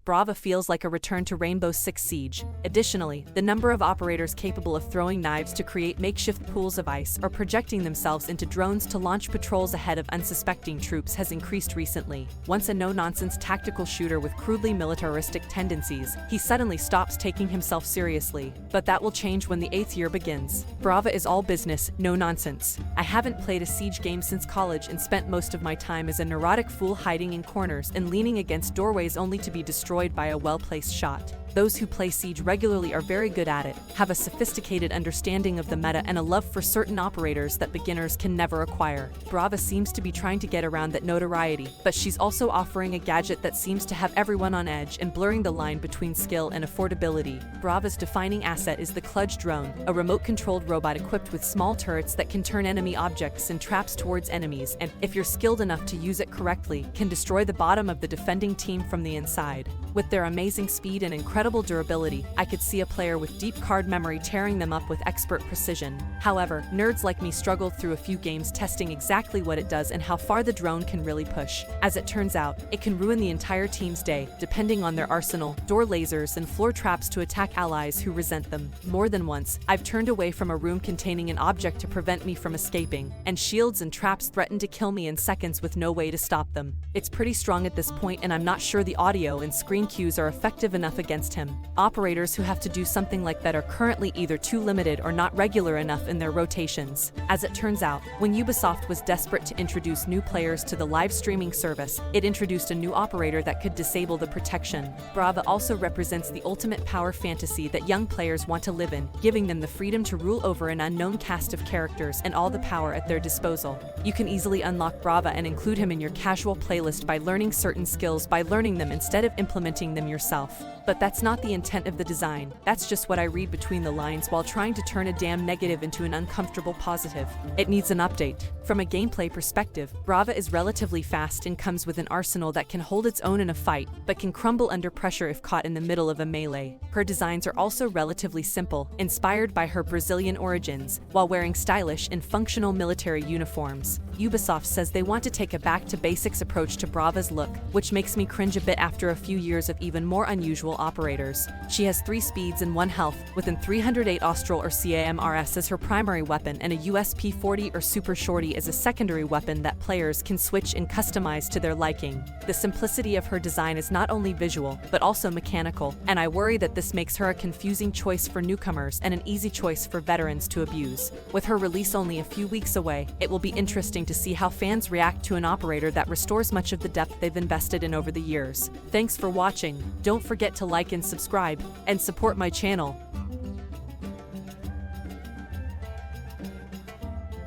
Brava feels like a return to Rainbow Six Siege. Additionally, the number of operators capable of throwing knives to create makeshift pools of ice or projecting themselves into drones to launch patrols ahead of unsuspecting troops has increased recently. Once a no-nonsense tactical shooter with crudely militaristic tendencies, he suddenly stops taking himself seriously. But that will change when the 8th year begins. Brava is all business, no nonsense. I haven't played a Siege game since college and spent most of my time as a neurotic fool hiding in corners and leaning against doorways only to be destroyed by a well-placed shot. Those who play Siege regularly are very good at it, have a sophisticated understanding of the meta and a love for certain operators that beginners can never acquire. Brava seems to be trying to get around that notoriety, but she's also offering a gadget that seems to have everyone on edge and blurring the line between skill and affordability. Brava's defining asset is the Kludge drone, a remote-controlled robot equipped with small turrets that can turn enemy objects and traps towards enemies and, if you're skilled enough to use it correctly, can destroy the bottom of the defending team from the inside. With their amazing speed and incredible durability, I could see a player with deep card memory tearing them up with expert precision. However, nerds like me struggled through a few games testing exactly what it does and how far the drone can really push. As it turns out, it can ruin the entire team's day, depending on their arsenal, door lasers, and floor traps to attack allies who resent them. More than once, I've turned away from a room containing an object to prevent me from escaping, and shields and traps threaten to kill me in seconds with no way to stop them. It's pretty strong at this point, and I'm not sure the audio and screen cues are effective enough against him. Operators who have to do something like that are currently either too limited or not regular enough in their rotations. As it turns out, when Ubisoft was desperate to introduce new players to the live streaming service, it introduced a new operator that could disable the protection. Brava also represents the ultimate power fantasy that young players want to live in, giving them the freedom to rule over an unknown cast of characters and all the power at their disposal. You can easily unlock Brava and include him in your casual playlist by learning certain skills by learning them instead of implementing them yourself. But that's not the intent of the design. That's just what I read between the lines while trying to turn a damn negative into an uncomfortable positive. It needs an update. From a gameplay perspective, Brava is relatively fast and comes with an arsenal that can hold its own in a fight, but can crumble under pressure if caught in the middle of a melee. Her designs are also relatively simple, inspired by her Brazilian origins, while wearing stylish and functional military uniforms. Ubisoft says they want to take a back-to-basics approach to Brava's look, which makes me cringe a bit after a few years of even more unusual operators. She has 3 speeds and 1 health, with an 308 Austral or CAMRS as her primary weapon and a USP-40 or Super Shorty as a secondary weapon that players can switch and customize to their liking. The simplicity of her design is not only visual, but also mechanical, and I worry that this makes her a confusing choice for newcomers and an easy choice for veterans to abuse. With her release only a few weeks away, it will be interesting to see how fans react to an operator that restores much of the depth they've invested in over the years. Thanks for watching. Don't forget to like and subscribe, and support my channel.